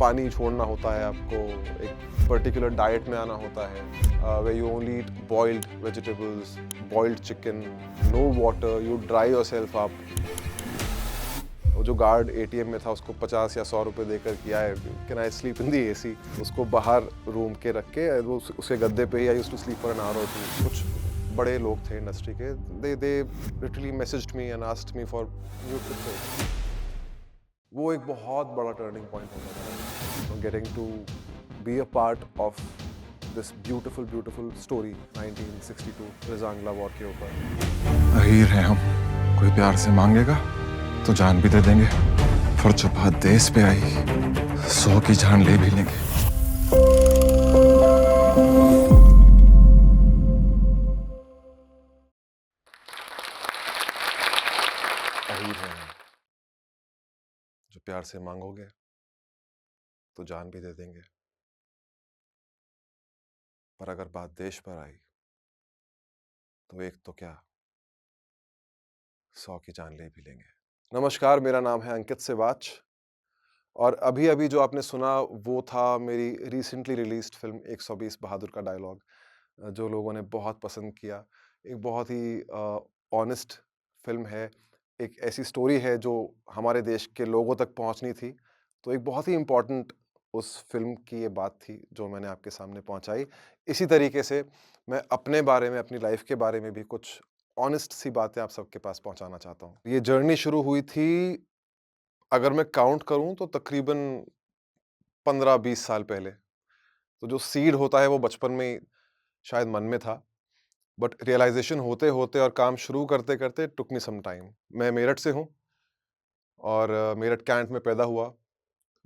पानी छोड़ना होता है आपको, एक पर्टिकुलर डाइट में आना होता है, way you only eat boiled vegetables, boiled chicken, no water, you dry yourself up. वो जो गार्ड एटीएम में था उसको 50 या 100 रुपए देकर किया है, can I sleep in the AC, उसको बाहर रूम के रख के वो उसके गद्दे पे ही I used to sleep for an hour और टू। कुछ बड़े लोग थे इंडस्ट्री के, they literally messaged me and asked me for nutrition. वो एक बहुत बड़ा टर्निंग पॉइंट होता था, getting to be a part of this beautiful beautiful story 1962 Rezang La war के ऊपर। अहीर हैं हम, कोई प्यार से मांगेगा तो जान भी दे देंगे, पर जो बात देश पे आई 100 की जान ले भी लेंगे। अहीर हैं हम, जो प्यार से मांगोगे तो जान भी दे देंगे, पर अगर बात देश पर आई तो एक तो क्या 100 की जान ले भी लेंगे। नमस्कार, मेरा नाम है अंकित सिवाच और अभी अभी जो आपने सुना वो था मेरी रिसेंटली रिलीज्ड फिल्म 120 बहादुर का डायलॉग, जो लोगों ने बहुत पसंद किया। एक बहुत ही ऑनेस्ट फिल्म है, एक ऐसी स्टोरी है जो हमारे देश के लोगों तक पहुंचनी थी, तो एक बहुत ही इम्पोर्टेंट उस फिल्म की ये बात थी जो मैंने आपके सामने पहुंचाई। इसी तरीके से मैं अपने बारे में, अपनी लाइफ के बारे में भी कुछ ऑनेस्ट सी बातें आप सबके पास पहुंचाना चाहता हूँ। ये जर्नी शुरू हुई थी, अगर मैं काउंट करूं तो तकरीबन 15-20 साल पहले। तो जो सीड होता है वो बचपन में ही शायद मन में था, बट रियलाइजेशन होते होते और काम शुरू करते करते टुक मी सम टाइम। मैं मेरठ से हूँ और मेरठ कैंट में पैदा हुआ,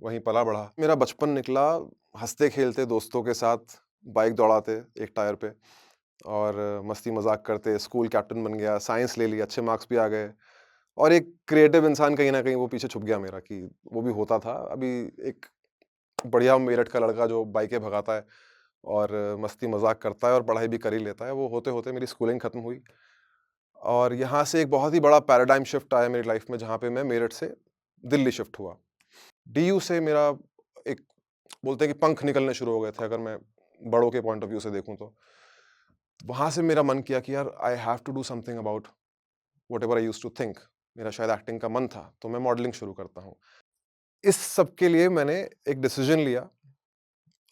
वहीं पला बढ़ा। मेरा बचपन निकला हंसते खेलते दोस्तों के साथ, बाइक दौड़ाते एक टायर पे और मस्ती मजाक करते। स्कूल कैप्टन बन गया, साइंस ले लिया, अच्छे मार्क्स भी आ गए और एक क्रिएटिव इंसान कहीं ना कहीं वो पीछे छुप गया मेरा, कि वो भी होता था। अभी एक बढ़िया मेरठ का लड़का जो बाइकें भगाता है और मस्ती मजाक करता है और पढ़ाई भी कर ही लेता है, वो होते होते मेरी स्कूलिंग खत्म हुई और यहाँ से एक बहुत ही बड़ा पैराडाइम शिफ्ट आया मेरी लाइफ में, जहाँ पे मैं मेरठ से दिल्ली शिफ्ट हुआ। डीयू से मेरा एक, बोलते हैं कि पंख निकलने शुरू हो गए थे, अगर मैं बड़ों के पॉइंट ऑफ व्यू से देखूं तो वहां से मेरा मन किया कि यार I have to do something about whatever I use to think. मेरा शायद एक्टिंग का मन था, तो मैं मॉडलिंग शुरू करता हूँ। इस सब के लिए मैंने एक डिसीजन लिया,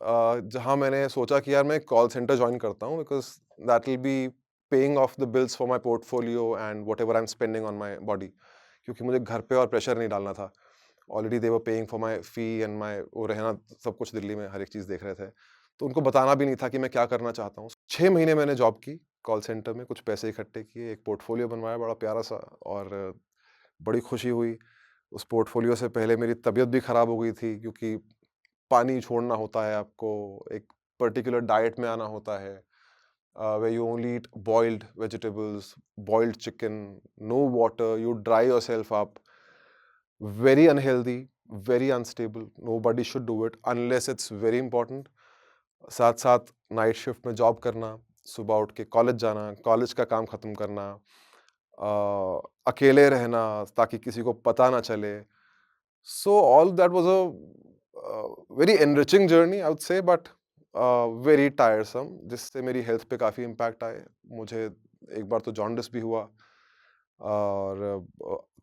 जहाँ मैंने सोचा कि यार मैं कॉल सेंटर ज्वाइन करता हूँ, because that will be paying off the bills for my portfolio and what ever I am spending on my body, क्योंकि मुझे घर पे और प्रेशर नहीं डालना था। Already they were paying for my fee and my वो रहना सब कुछ दिल्ली में, हर एक चीज़ देख रहे थे, तो उनको बताना भी नहीं था कि मैं क्या करना चाहता हूँ। 6 महीने मैंने जॉब की कॉल सेंटर में, कुछ पैसे इकट्ठे किए, एक पोर्टफोलियो बनवाया बड़ा प्यारा सा, और बड़ी खुशी हुई। उस पोर्टफोलियो से पहले मेरी तबीयत भी खराब हो गई थी, क्योंकि पानी छोड़ना होता है आपको, एक पर्टिकुलर डाइट में आना होता है, way you only eat boiled vegetables, boiled chicken, no water, you dry yourself up, very unhealthy, very unstable, nobody should do it unless it's very important. साथ साथ नाइट शिफ्ट में जॉब करना, सुबह उठ के कॉलेज जाना, कॉलेज का काम खत्म करना, अकेले रहना ताकि किसी को पता ना चले। So all that was a very enriching journey, I would say, but very tiresome, जिससे मेरी हेल्थ पे काफ़ी इम्पैक्ट आए। मुझे एक बार तो जॉन्डिस भी हुआ और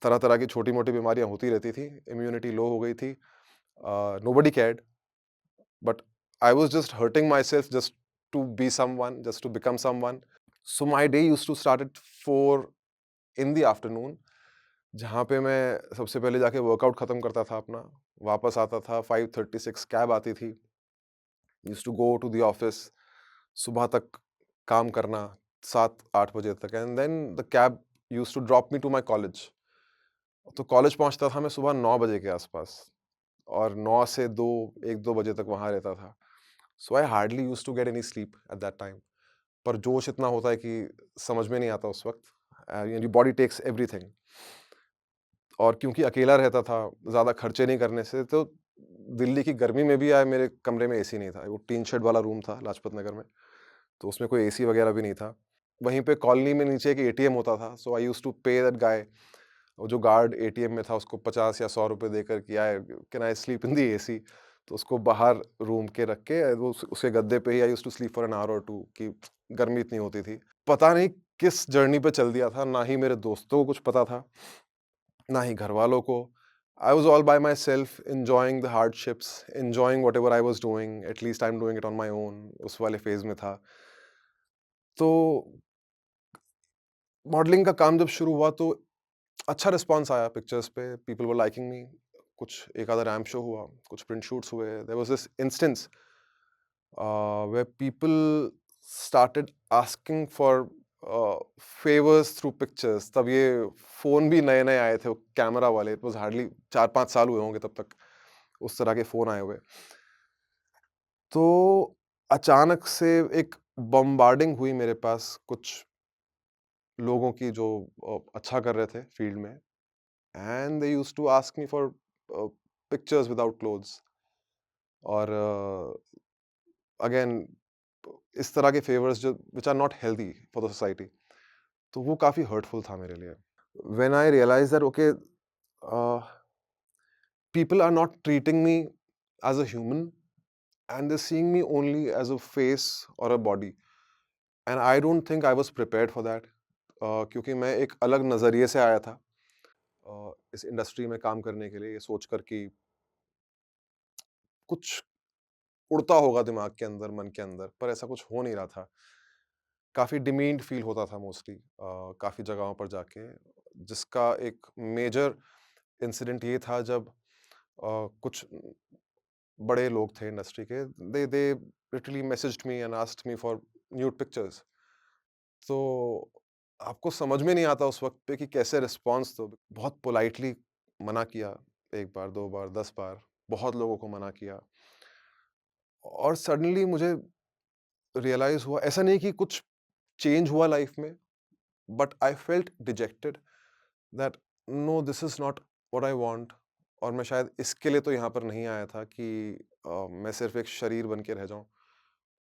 तरह तरह की छोटी मोटी बीमारियां होती रहती थी, इम्यूनिटी लो हो गई थी। Nobody cared, but I was just hurting my self just to be someone, just to become someone. So my day use to start at 4 in the afternoon, जहाँ पे मैं सबसे पहले जाके वर्कआउट खत्म करता था अपना, वापस आता था 5:36 कैब आती थी, used to go to the office, सुबह तक काम करना 7-8 बजे तक, and then the cab used to drop me to my college. तो कॉलेज पहुंचता था मैं सुबह 9 बजे के आसपास और 9 से 2, 1-2 बजे तक वहां रहता था। So I hardly used to get any sleep at that time. पर जोश इतना होता है कि समझ में नहीं आता उस वक्त, बॉडी टेक्स एवरीथिंग। और क्योंकि अकेला रहता था, ज़्यादा खर्चे नहीं करने से, तो दिल्ली की गर्मी में भी आए मेरे कमरे में एसी नहीं था। वो टीन शेड वाला रूम था लाजपत नगर में, तो उसमें कोई एसी वगैरह भी नहीं था। वहीं पे कॉलोनी में नीचे एक एटीएम होता था, सो आई यूज्ड टू पे दैट गाय। वो जो गार्ड एटीएम में था उसको 50 या 100 रुपए देकर कि यार can I sleep in the AC, तो उसको बाहर रूम के रख के वो उसके गद्दे पे ही I used to sleep for an hour और 2 कि गर्मी इतनी होती थी। पता नहीं किस जर्नी पे चल दिया था, ना ही मेरे दोस्तों को कुछ पता था, ना ही घरवालों को। I was all by my self enjoying the hardships, enjoying whatever I was doing, at least I am doing it on my own, उस वाले फेज़ में था। तो मॉडलिंग का काम जब शुरू हुआ तो अच्छा रिस्पॉन्स आया पिक्चर्स पे, पीपल वर लाइकिंग मी। कुछ एक आधा रैंप शो हुआ, कुछ प्रिंट शूट्स हुए। There was this instance where people started asking for favors through pictures। तब ये फ़ोन भी नए-नए आए थे, वो कैमरा वाले। इट वाज़ हार्डली 4-5 साल हुए होंगे तब तक, उस तरह के फ़ोन आए हुए। तो अचानक से एक बम्बार्डिंग हुई मेरे पास कुछ लोगों की जो अच्छा कर रहे थे फ़ील्ड में, and they used to ask me for pictures without clothes. और अगेन इस तरह के फेवर्स जो which are not healthy for the society, तो वो काफ़ी हर्टफुल था मेरे लिए। When I realised that okay, people are not treating me as a human and they seeing me only as a face और a body, and I don't think I was prepared for that. क्योंकि मैं एक अलग नज़रिए से आया था इस इंडस्ट्री में काम करने के लिए, ये सोचकर कि कुछ उड़ता होगा दिमाग के अंदर, मन के अंदर, पर ऐसा कुछ हो नहीं रहा था। काफ़ी डिमीन्ड फ़ील होता था मोस्टली काफ़ी जगहों पर जाके, जिसका एक मेजर इंसिडेंट ये था जब कुछ बड़े लोग थे इंडस्ट्री के, they literally messaged me and asked me for nude pictures. तो आपको समझ में नहीं आता उस वक़्त पे कि कैसे रिस्पॉन्स दो। बहुत पोलाइटली मना किया, 1 बार, 2 बार, 10 बार, बहुत लोगों को मना किया। और सडनली मुझे रियलाइज़ हुआ, ऐसा नहीं कि कुछ चेंज हुआ लाइफ़ में, but I felt dejected that no, this is not what I want. और मैं शायद इसके लिए तो यहाँ पर नहीं आया था कि मैं सिर्फ़ एक शरीर बन के रह जाऊँ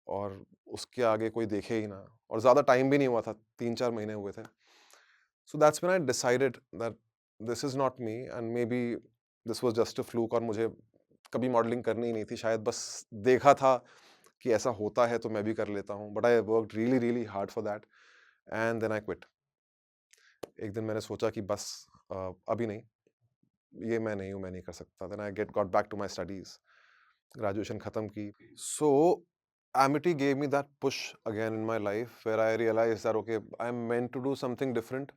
और उसके आगे कोई देखे ही ना। और ज़्यादा टाइम भी नहीं हुआ था, 3-4 महीने हुए थे। सो that's when I decided that this is not me and may be this was just a fluke, और मुझे कभी मॉडलिंग करनी ही नहीं थी। शायद बस देखा था कि ऐसा होता है तो मैं भी कर लेता हूँ, but I worked really, really hard for that and then I quit. एक दिन मैंने सोचा कि बस अभी नहीं, ये मैं नहीं हूँ, मैं नहीं कर सकता। Then I got back to my studies, graduation खत्म की। सो Amity gave me that push again in my life where I realized that okay, I'm meant to do something different,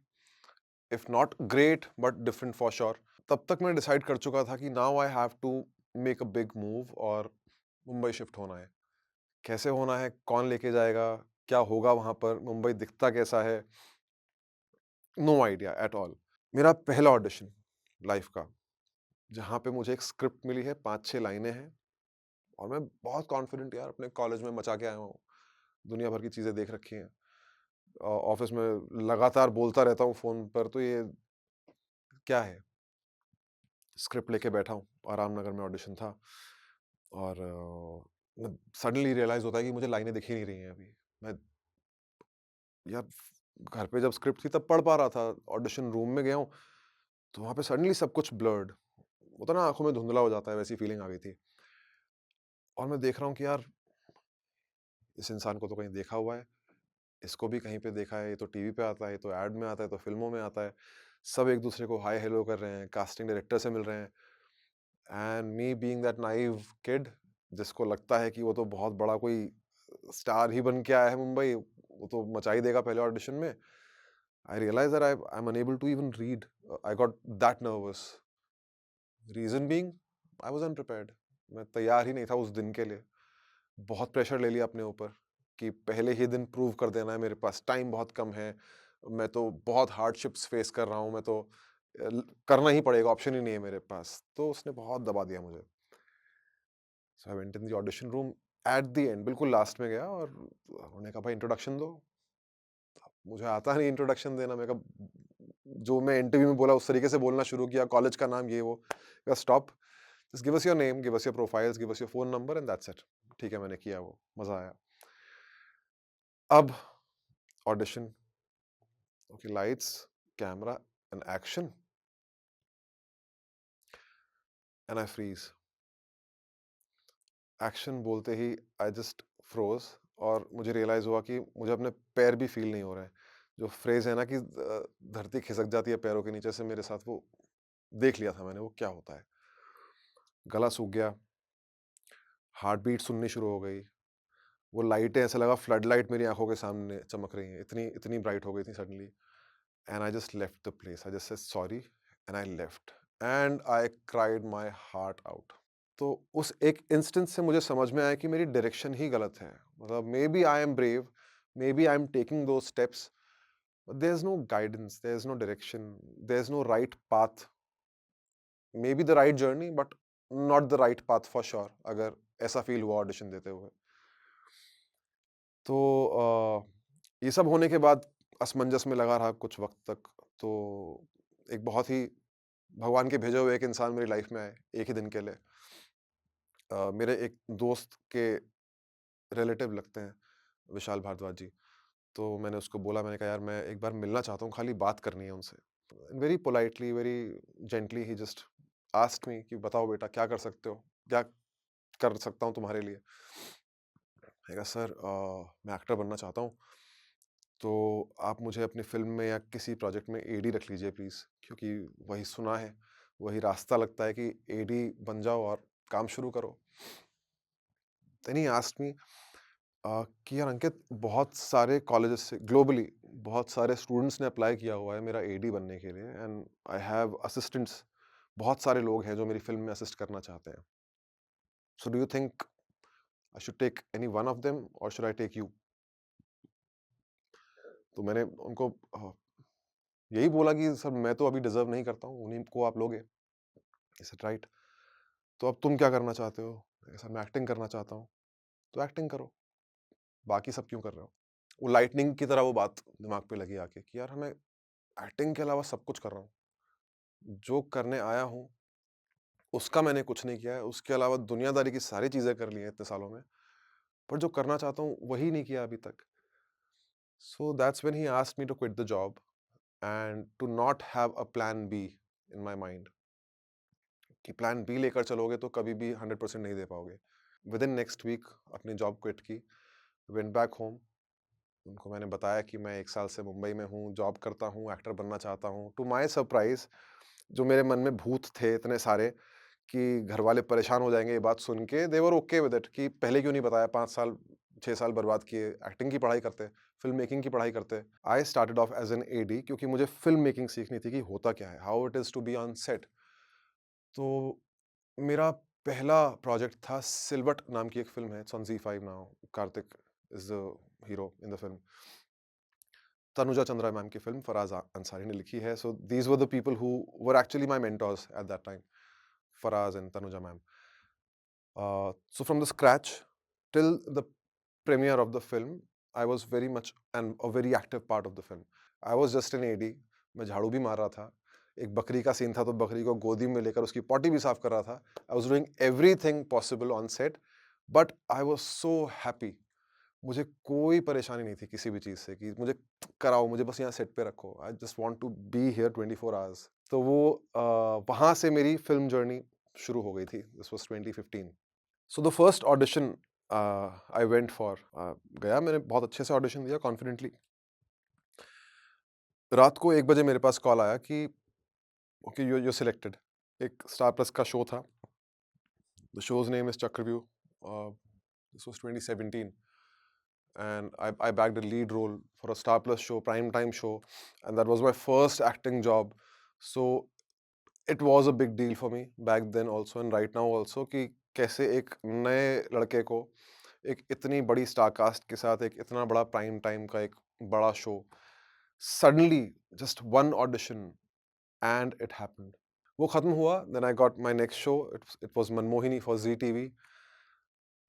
if not great but different for sure। तब तक मैं decide कर चुका था कि now I have to make a big move और Mumbai shift होना है। कैसे होना है, कौन लेके जाएगा, क्या होगा वहाँ पर, मुंबई दिखता कैसा है, नो आइडिया एट ऑल। मेरा पहला ऑडिशन लाइफ का, जहाँ पे मुझे एक स्क्रिप्ट मिली है, 5-6 लाइनें हैं, और मैं बहुत कॉन्फिडेंट यार अपने कॉलेज में मचा के आया हूँ, दुनिया भर की चीज़ें देख रखी हैं। ऑफिस में लगातार बोलता रहता हूँ फ़ोन पर, तो ये क्या है? स्क्रिप्ट लेके बैठा हूँ, आराम नगर में ऑडिशन था। और सडनली रियलाइज़ होता है कि मुझे लाइनें दिख ही नहीं रही हैं अभी। मैं यार घर पे जब स्क्रिप्ट थी तब पढ़ पा रहा था, ऑडिशन रूम में गया हूँ, तो वहाँ पे सडनली सब कुछ ब्लर्ड होता है ना, आँखों में धुंधला हो जाता है, वैसी फीलिंग आ गई थी। और मैं देख रहा हूँ कि यार इस इंसान को तो कहीं देखा हुआ है, इसको भी कहीं पे देखा है, ये तो टीवी पे आता है, ये तो ऐड में आता है, तो फ़िल्मों में आता है। सब एक-दूसरे को हाय हेलो कर रहे हैं, कास्टिंग डायरेक्टर से मिल रहे हैं, and me being that naive kid, जिसको लगता है कि वो तो बहुत बड़ा कोई स्टार ही बन के आया है मुंबई, वो तो मचा ही देगा पहले ऑडिशन में। I realise that I am unable to even read, I got that nervous. Reason being I was unprepared. मैं तैयार ही नहीं था उस दिन के लिए। बहुत प्रेशर ले लिया अपने ऊपर कि पहले ही दिन प्रूव कर देना है, मेरे पास टाइम बहुत कम है, मैं तो बहुत हार्डशिप्स फेस कर रहा हूँ, मैं तो करना ही पड़ेगा, ऑप्शन ही नहीं है मेरे पास। तो उसने बहुत दबा दिया मुझे। So I went in the audition room at the end, बिल्कुल लास्ट में गया, और उन्होंने कहा भाई इंट्रोडक्शन दो। मुझे आता नहीं इंट्रोडक्शन देना। मैं कहा, जो मैं इंटरव्यू में बोला उस तरीके से बोलना शुरू किया, कॉलेज का नाम ये वो। Stop, just give us your name, give us your profiles, give us your phone number and that's it. ठीक है, मैंने किया वो, मजा आया। अब audition, okay, lights, camera and action, and I freeze. Action बोलते ही आई जस्ट फ्रोज़ और मुझे रियलाइज़ हुआ कि मुझे अपने पैर भी फ़ील नहीं हो रहे हैं। जो फ्रेज़ है ना कि धरती खिसक जाती है पैरों के नीचे से, मेरे साथ वो देख लिया था मैंने, वो क्या होता है। गला सूख गया, हार्ट बीट सुननी शुरू हो गई। वो लाइटें ऐसा लगा फ्लड लाइट मेरी आँखों के सामने चमक रही हैं, इतनी इतनी ब्राइट हो गई थी suddenly. And I just left the place, I just said sorry and I left and I cried my heart out. तो उस एक इंस्टेंस से मुझे समझ में आया कि मेरी डायरेक्शन ही गलत है। मतलब maybe I am brave, maybe I am taking those steps, but there is no guidance, there is no direction, there is no right path. Maybe the right journey but not the right path for sure, अगर ऐसा feel हुआ audition देते हुए। तो ये सब होने के बाद असमंजस में लगा रहा कुछ वक़्त तक। तो एक बहुत ही भगवान के भेजे हुए एक इंसान मेरी लाइफ़ में आए, एक ही दिन के लिए। मेरे एक दोस्त के रिलेटिव लगते हैं, विशाल भारद्वाज जी। तो मैंने उसको बोला, मैंने कहा यार मैं एक बार मिलना चाहता हूँ, खाली बात करनी है उनसे। वेरी पोलाइटली, वेरी जेंटली ही जस्ट आस्क्ड मी कि बताओ बेटा क्या कर सकते हो? क्या कर सकता हूँ तुम्हारे लिए? मैंने कहा सर मैं एक्टर बनना चाहता हूँ, तो आप मुझे अपनी फ़िल्म में या किसी प्रोजेक्ट में एडी रख लीजिए प्लीज़, क्योंकि वही सुना है, वही रास्ता लगता है कि एडी बन जाओ और काम शुरू करो। देन ही आस्क्ड मी कि यार अंकित, बहुत सारे कॉलेजेस से ग्लोबली बहुत सारे स्टूडेंट्स ने अप्लाई किया हुआ है मेरा एडी बनने के लिए, एंड आई हैव असिस्टेंट्स, बहुत सारे लोग हैं जो मेरी फ़िल्म में असिस्ट करना चाहते हैं। So do you think I should take any one of them और शुड आई टेक यू? तो मैंने उनको यही बोला कि सर मैं तो अभी डिज़र्व नहीं करता हूँ, उन्हीं को आप लोगे। ही सेड राइट, तो अब तुम क्या करना चाहते हो? मैंने कहा सर मैं एक्टिंग करना चाहता हूँ। तो एक्टिंग करो, बाकी सब क्यों कर रहे हो? वो लाइटनिंग की तरह वो बात दिमाग पे लगी आके कि यार मैं एक्टिंग के अलावा सब कुछ कर रहा हूँ। जो करने आया हूँ, उसका मैंने कुछ नहीं किया है। उसके अलावा दुनियादारी की सारी चीज़ें कर ली हैं इतने सालों में, पर जो करना चाहता हूँ, वही नहीं किया अभी तक। So that's when he asked me to quit the job and to not have a plan B in my mind, कि प्लान बी लेकर चलोगे तो कभी भी 100% नहीं दे पाओगे। विदिन नेक्स्ट वीक अपनी जॉब क्विट की, वेंट बैक होम। उनको मैंने बताया कि मैं 1 साल से मुंबई में हूँ, जॉब करता हूँ, एक्टर बनना चाहता हूँ। टू माय सरप्राइज़, जो मेरे मन में भूत थे इतने सारे कि घरवाले परेशान हो जाएँगे ये बात सुन के, दे वर ओके विद इट कि पहले क्यों नहीं बताया, 5 साल, 6 साल बर्बाद किए, एक्टिंग की पढ़ाई करते, फ़िल्म मेकिंग की पढ़ाई करते। I started off as an AD क्योंकि मुझे फ़िल्म मेकिंग सीखनी थी कि होता क्या है, how it is to be on set. तो मेरा पहला प्रोजेक्ट था सिलवट नाम की एक फ़िल्म है, it's on Zee five now. Kartik is the hero in the film. Tanuja Chandra ma'am की फ़िल्म, फराज़ अंसारी ने लिखी है। So these were the people who were actually my mentors at that time, Faraz and Tanuja ma'am. So from the scratch till the premiere of the film, I was very much and a very active part of the film. I was just an AD, मैं झाड़ू भी मार रहा था। एक बकरी का scene था तो बकरी को गोदी में लेकर उसकी पॉटी भी साफ कर रहा था। I was doing everything possible on set, but I was so happy. मुझे कोई परेशानी नहीं थी किसी भी चीज़ से कि मुझे कराओ, मुझे बस यहाँ सेट पे रखो। I just want to be here 24 hours. तो वो वहाँ से मेरी फ़िल्म जर्नी शुरू हो गई थी। This was 2015। So the first audition I went for, गया, मैंने बहुत अच्छे से ऑडिशन दिया कॉन्फिडेंटली। रात को 1 बजे मेरे पास कॉल आया कि ओके यू सिलेक्टेड। एक स्टार प्लस का शो था, द शोज नेम इज चक्रव्यूह। This was 2017 and I bagged a lead role for a Star Plus show, prime time show, and that was my first acting job. So it was a big deal for me back then also and right now also कि कैसे एक नए लड़के को एक इतनी बड़ी star cast के साथ एक इतना बड़ा प्राइम टाइम का एक बड़ा show, suddenly just one audition and it happened. वो खत्म हुआ, then I got my next show, it was Manmohini for Zee TV.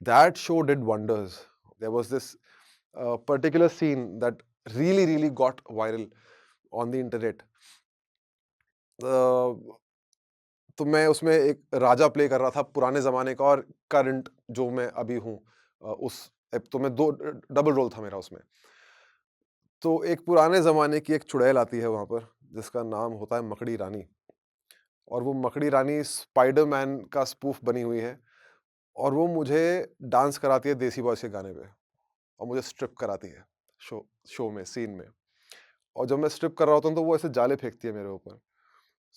That show did wonders. There was this particular scene that really got viral on the internet. तो मैं उसमें एक राजा play कर रहा था पुराने ज़माने का और करंट जो मैं अभी हूँ, उस तो मैं 2 डबल रोल था मेरा उसमें। तो एक पुराने ज़माने की एक चुड़ैल आती है वहाँ पर, जिसका नाम होता है मकड़ी रानी, और वो मकड़ी रानी स्पाइडरमैन का स्पूफ बनी हुई है। और वो मुझे डांस कराती है देसी बॉयज़ के गाने पे और मुझे स्ट्रिप कराती है शो शो में, सीन में। और जब मैं स्ट्रिप कर रहा होता हूँ तो वो ऐसे जाले फेंकती है मेरे ऊपर।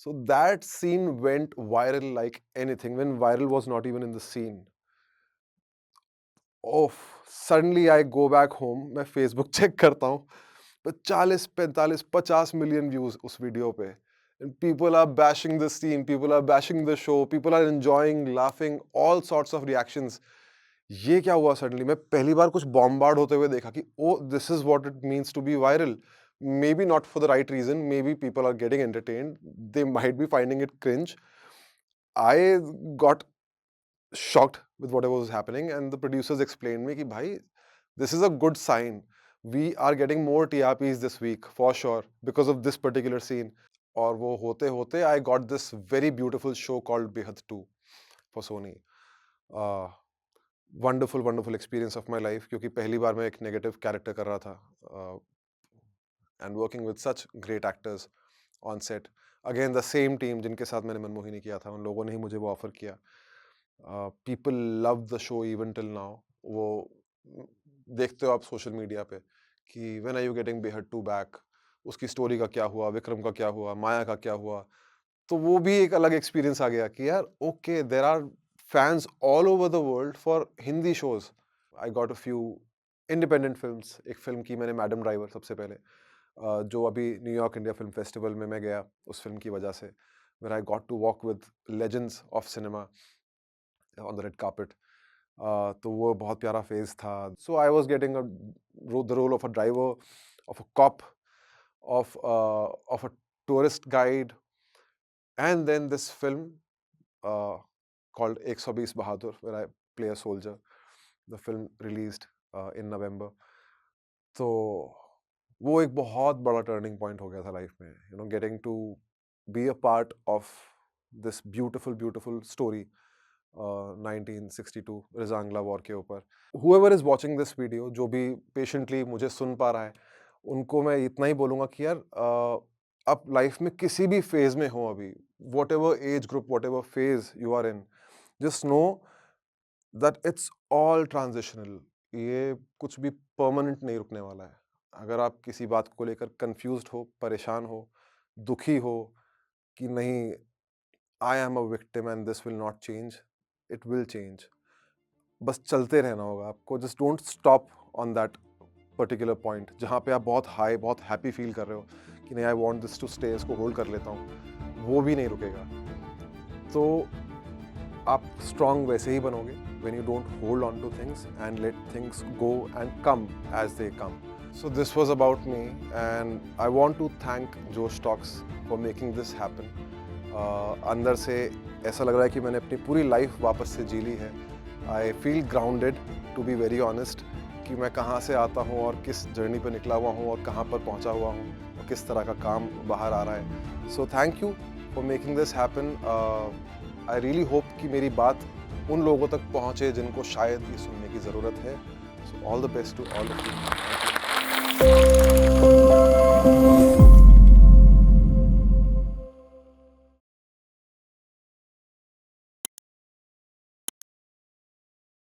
So that scene went viral like anything when viral was not even in the scene. Oh, suddenly I go back home, मैं Facebook चेक करता हूँ, तो 40, 45, 50 मिलियन व्यूज उस वीडियो पे। And people are bashing the scene, people are bashing the show, people are enjoying, laughing, all sorts of reactions. ये क्या हुआ suddenly? मैं पहली बार कुछ बॉम्बार्ड होते हुए देखा कि oh this is what it means to be viral. Maybe not for the right reason, maybe people are getting entertained, they might be finding it cringe. I got shocked with whatever was happening, and the producers explained me कि भाई this is a good sign. We are getting more TRPs this week for sure because of this particular scene. और वो होते होते I got this very beautiful show called Behad 2 for Sony. Uh, wonderful experience of my life क्योंकि पहली बार मैं एक negative character कर रहा था and working with such great actors on set. Again the same team जिनके साथ मैंने मनमोहिनी किया था, उन लोगों ने ही मुझे वो ऑफर किया. People love the show even till now. वो देखते हो आप सोशल मीडिया पे कि when are you getting Behad 2 back? उसकी स्टोरी का क्या हुआ, विक्रम का क्या हुआ, माया का क्या हुआ? तो वो भी एक अलग एक्सपीरियंस आ गया कि यार okay there are fans all over the world for Hindi shows. I got a few independent films. एक फिल्म की मैंने मैडम ड्राइवर सबसे पहले, जो अभी न्यूयॉर्क इंडिया फिल्म फेस्टिवल में मैं गया उस फिल्म की वजह से, where I got to walk with legends of cinema on the red carpet. तो वो बहुत प्यारा फेज था. So I was getting the role of a driver, of a cop, of a tourist guide, and then this film called 120 Bahadur, where I play a soldier. The film released in November. तो वो एक बहुत बड़ा turning point हो गया था life में, you know, getting to be a part of this beautiful story 1962 Rezang La war के ऊपर. whoever is watching this video, जो भी पेशेंटली मुझे सुन पा रहा है, उनको मैं इतना ही बोलूँगा कि यार आप लाइफ में किसी भी फेज में हो अभी, whatever age group, whatever phase you are in, just know that it's all transitional. ये कुछ भी परमानेंट नहीं रुकने वाला है. अगर आप किसी बात को लेकर कंफ्यूज्ड हो, परेशान हो, दुखी हो कि नहीं I am a victim and this will not change, it will change. बस चलते रहना होगा आपको. Just don't stop on that particular point जहाँ पे आप बहुत हाई, बहुत हैप्पी फील कर रहे हो कि नहीं I want this to stay, इसको होल्ड कर लेता हूँ. वो भी नहीं रुकेगा. तो आप स्ट्रांग वैसे ही बनोगे when you don't hold on to things and let things go and come as they come. So this was about me, and I want to thank Josh Talks for making this happen. अंदर से ऐसा लग रहा है कि मैंने अपनी पूरी लाइफ वापस से जी ली है. I feel grounded, to be very honest, कि मैं कहाँ से आता हूँ और किस जर्नी पर निकला हुआ हूँ और कहाँ पर पहुँचा हुआ हूँ और किस तरह का काम बाहर आ रहा है. So thank you for making this happen. I really hope कि मेरी बात उन लोगों तक पहुँचे जिनको शायद ये सुनने की ज़रूरत है. So all the best to all of you. Thank you.